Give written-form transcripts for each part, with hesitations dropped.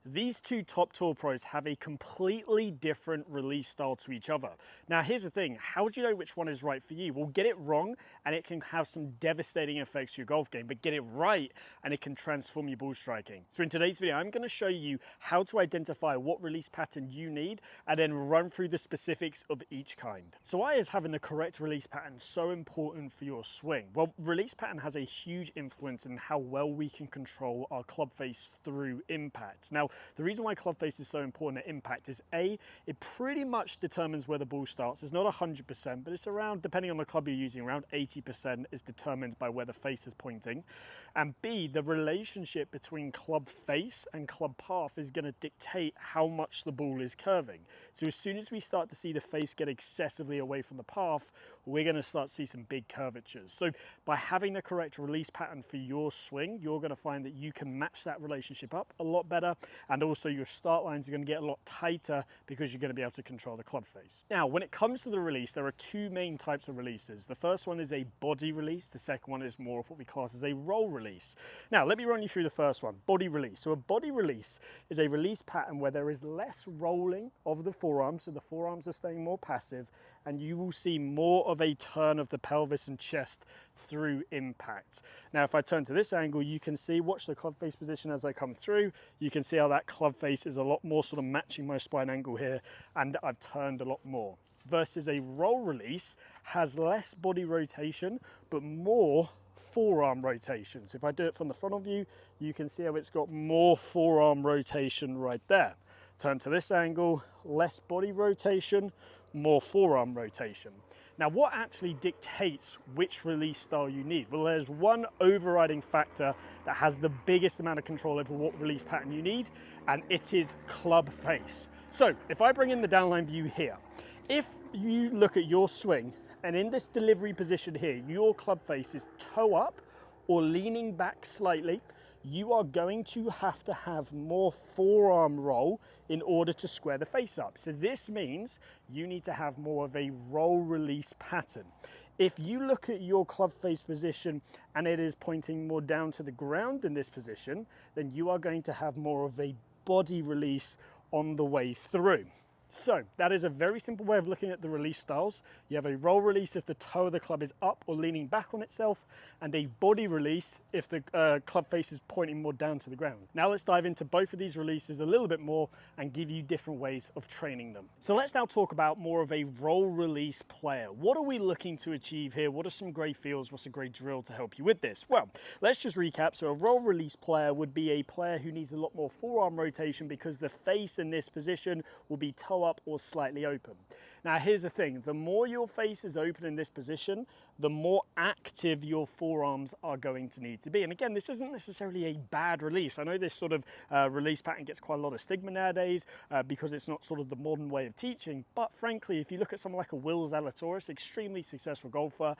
These two top tour pros have a completely different release style to each other. Now here's the thing, how do you know which one is right for you? Well, get it wrong and it can have some devastating effects to your golf game, but get it right and it can transform your ball striking. So in today's video, I'm going to show you how to identify what release pattern you need and then run through the specifics of each kind. So why is having the correct release pattern so important for your swing? Well, release pattern has a huge influence in how well we can control our club face through impact. Now, the reason why club face is so important at impact is A, it pretty much determines where the ball starts. It's not 100%, but it's around, depending on the club you're using, around 80% is determined by where the face is pointing. And B, the relationship between club face and club path is going to dictate how much the ball is curving. So as soon as we start to see the face get excessively away from the path, we're going to start to see some big curvatures. So by having the correct release pattern for your swing, you're going to find that you can match that relationship up a lot better, and also your start lines are going to get a lot tighter because you're going to be able to control the club face. Now, when it comes to the release, there are two main types of releases. The first one is a body release. The second one is more of what we class as a roll release. Now, let me run you through the first one, body release. So a body release is a release pattern where there is less rolling of the forearms, so the forearms are staying more passive, and you will see more of a turn of the pelvis and chest through impact. Now, if I turn to this angle, you can see, watch the club face position as I come through. You can see how that club face is a lot more sort of matching my spine angle here, and I've turned a lot more. Versus a roll release has less body rotation, but more forearm rotation. So if I do it from the front of you, you can see how it's got more forearm rotation right there. Turn to this angle, less body rotation, more forearm rotation. Now, what actually dictates which release style you need? Well, there's one overriding factor that has the biggest amount of control over what release pattern you need, and it is club face. So if I bring in the downline view here, if you look at your swing, and in this delivery position here, your club face is toe up or leaning back slightly, you are going to have more forearm roll in order to square the face up. So this means you need to have more of a roll release pattern. If you look at your club face position and it is pointing more down to the ground in this position, then you are going to have more of a body release on the way through. So that is a very simple way of looking at the release styles. You have a roll release if the toe of the club is up or leaning back on itself, and a body release if the club face is pointing more down to the ground. Now let's dive into both of these releases a little bit more and give you different ways of training them. So let's now talk about more of a roll release player. What are we looking to achieve here? What are some great feels? What's a great drill to help you with this? Well, let's just recap. So a roll release player would be a player who needs a lot more forearm rotation because the face in this position will be toe up or slightly open. Now here's the thing, the more your face is open in this position, the more active your forearms are going to need to be. And again, this isn't necessarily a bad release. I know this sort of release pattern gets quite a lot of stigma nowadays because it's not sort of the modern way of teaching, but frankly, if you look at someone like a Will Zalatoris, extremely successful golfer,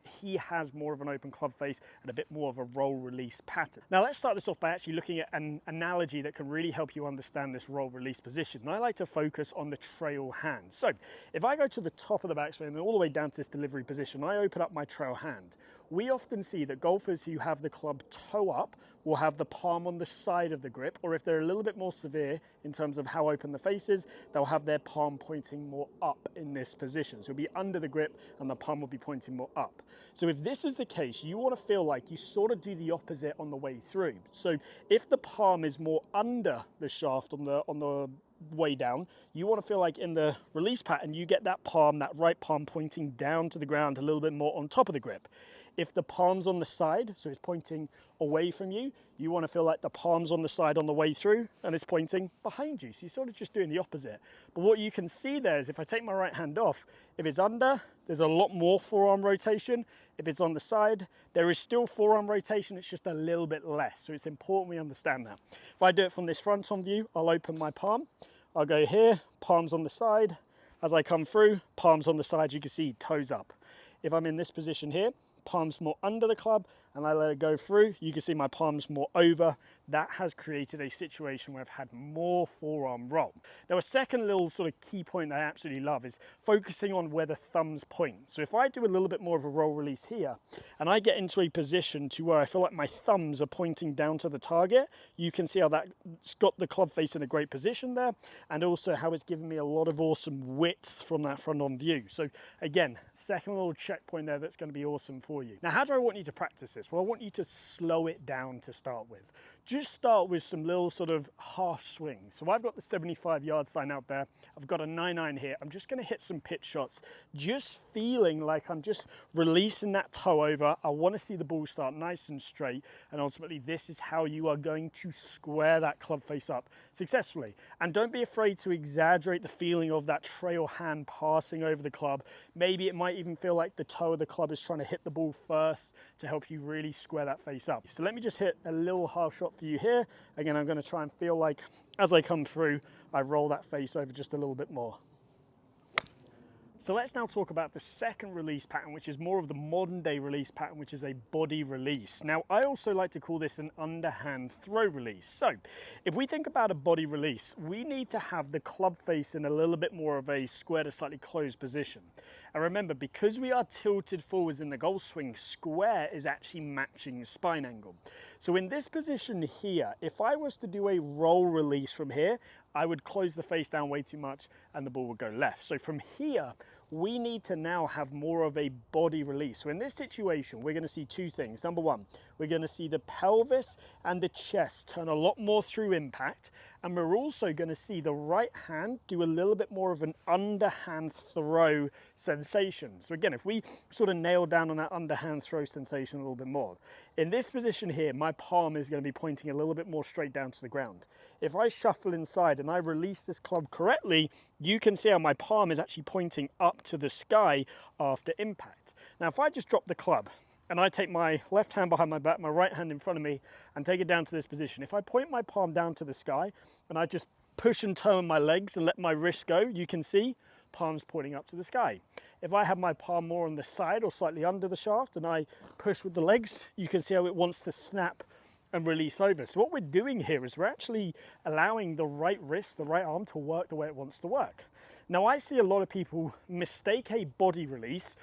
he has more of an open club face and a bit more of a roll release pattern. Now let's start this off by actually looking at an analogy that can really help you understand this roll release position. And I like to focus on the trail hand. So if I go to the top of the backswing and all the way down to this delivery position, I open up my trail hand. We often see that golfers who have the club toe up will have the palm on the side of the grip, or if they're a little bit more severe in terms of how open the face is, they'll have their palm pointing more up in this position. So it'll be under the grip and the palm will be pointing more up. So if this is the case, you want to feel like you sort of do the opposite on the way through. So if the palm is more under the shaft on the way down, you want to feel like in the release pattern you get that palm, that right palm pointing down to the ground a little bit more on top of the grip. If the palm's on the side, so it's pointing away from you, you want to feel like the palm's on the side on the way through and it's pointing behind you. So you're sort of just doing the opposite. But what you can see there is if I take my right hand off, if it's under, there's a lot more forearm rotation. If it's on the side, there is still forearm rotation, it's just a little bit less. So it's important we understand that. If I do it from this front on view, I'll open my palm. I'll go here, palms on the side. As I come through, palms on the side, you can see toes up. If I'm in this position here, palms more under the club and I let it go through, you can see my palms more over that has created a situation where I've had more forearm roll. Now, a second little sort of key point that I absolutely love is focusing on where the thumbs point. So if I do a little bit more of a roll release here, and I get into a position to where I feel like my thumbs are pointing down to the target, you can see how that's got the club face in a great position there, and also how it's given me a lot of awesome width from that front on view. So again, second little checkpoint there that's going to be awesome for you. Now, how do I want you to practice this? Well, I want you to slow it down to start with. Just start with some little sort of half swings. So I've got the 75-yard sign out there. I've got a 9-9 here. I'm just going to hit some pitch shots, just feeling like I'm just releasing that toe over. I want to see the ball start nice and straight, and ultimately this is how you are going to square that club face up successfully. And don't be afraid to exaggerate the feeling of that trail hand passing over the club. Maybe it might even feel like the toe of the club is trying to hit the ball first to help you really square that face up. So let me just hit a little half shot for you here. Again, I'm going to try and feel like as I come through, I roll that face over just a little bit more. So let's now talk about the second release pattern, which is more of the modern day release pattern, which is a body release. Now, I also like to call this an underhand throw release. So if we think about a body release, we need to have the club face in a little bit more of a square to slightly closed position. And remember, because we are tilted forwards in the golf swing, square is actually matching the spine angle. So in this position here, if I was to do a roll release from here, I would close the face down way too much and the ball would go left. So from here, we need to now have more of a body release. So in this situation, we're going to see two things. Number one, we're going to see the pelvis and the chest turn a lot more through impact. And we're also going to see the right hand do a little bit more of an underhand throw sensation. So again, if we sort of nail down on that underhand throw sensation a little bit more, in this position here, my palm is going to be pointing a little bit more straight down to the ground. If I shuffle inside and I release this club correctly, you can see how my palm is actually pointing up to the sky after impact. Now, if I just drop the club, and I take my left hand behind my back, my right hand in front of me, and take it down to this position. If I point my palm down to the sky, and I just push and turn my legs and let my wrist go, you can see palms pointing up to the sky. If I have my palm more on the side or slightly under the shaft, and I push with the legs, you can see how it wants to snap and release over. So what we're doing here is we're actually allowing the right wrist, the right arm to work the way it wants to work. Now, I see a lot of people mistake a body release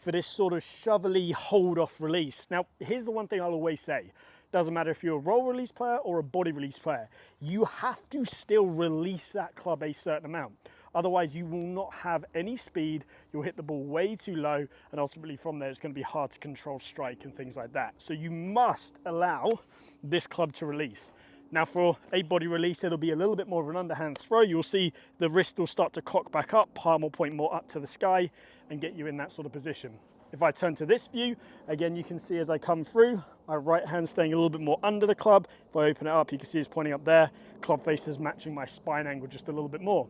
for this sort of shovelly hold off release. Now, here's the one thing I'll always say. Doesn't matter if you're a roll release player or a body release player, you have to still release that club a certain amount. Otherwise, you will not have any speed, you'll hit the ball way too low, and ultimately from there, it's going to be hard to control strike and things like that. So you must allow this club to release. Now, for a body release, it'll be a little bit more of an underhand throw. You'll see the wrist will start to cock back up, palm will point more up to the sky and get you in that sort of position. If I turn to this view, again, you can see as I come through, my right hand staying a little bit more under the club. If I open it up, you can see it's pointing up there. Club face is matching my spine angle just a little bit more.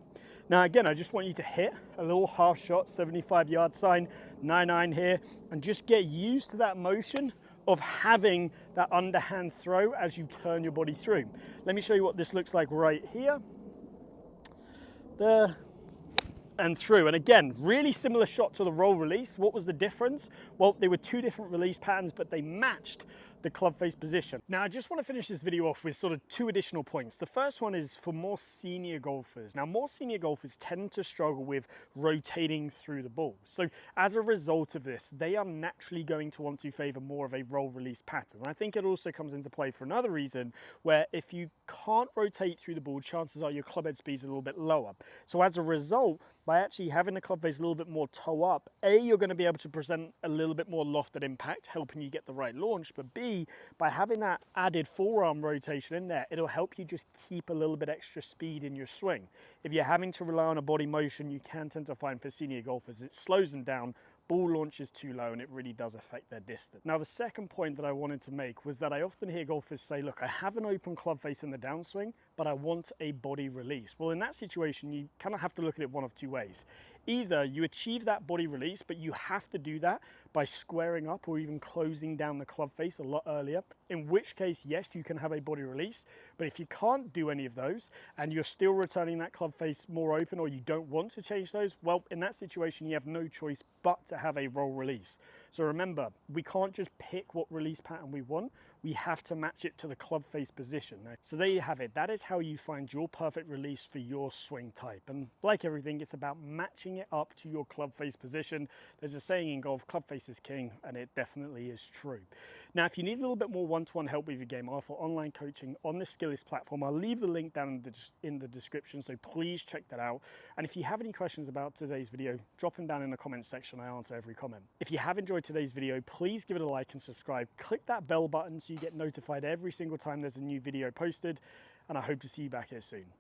Now, again, I just want you to hit a little half shot, 75-yard sign, 9-9 here, and just get used to that motion of having that underhand throw as you turn your body through. Let me show you what this looks like right here. There. And through. And again, really similar shot to the roll release. What was the difference? Well, they were two different release patterns, but they matched the club face position. Now, I just want to finish this video off with sort of two additional points. The first one is for more senior golfers. Now, more senior golfers tend to struggle with rotating through the ball. So as a result of this, they are naturally going to want to favor more of a roll release pattern. And I think it also comes into play for another reason, where if you can't rotate through the ball, chances are your club head speed is a little bit lower. So as a result, by actually having the club face a little bit more toe up, A, you're going to be able to present a little bit more lofted impact, helping you get the right launch, but B, by having that added forearm rotation in there, it'll help you just keep a little bit extra speed in your swing. If you're having to rely on a body motion, you can tend to find for senior golfers, it slows them down, ball launch is too low, and it really does affect their distance. Now, the second point that I wanted to make was that I often hear golfers say, look, I have an open club face in the downswing, but I want a body release. Well, in that situation, you kind of have to look at it one of two ways. Either you achieve that body release, but you have to do that by squaring up or even closing down the club face a lot earlier, in which case, yes, you can have a body release. But if you can't do any of those and you're still returning that club face more open, or you don't want to change those, well, in that situation, you have no choice but to have a roll release. So remember, we can't just pick what release pattern we want. we have to match it to the club face position. So there you have it. That is how you find your perfect release for your swing type. And like everything, it's about matching it up to your club face position. There's a saying in golf, club face is king, and it definitely is true. Now, if you need a little bit more one-to-one help with your game, I offer online coaching on the Skillist platform. I'll leave the link down in the description, so please check that out. And if you have any questions about today's video, drop them down in the comments section. I answer every comment. If you have enjoyed today's video, please give it a like and subscribe. Click that bell button so you get notified every single time there's a new video posted, and I hope to see you back here soon.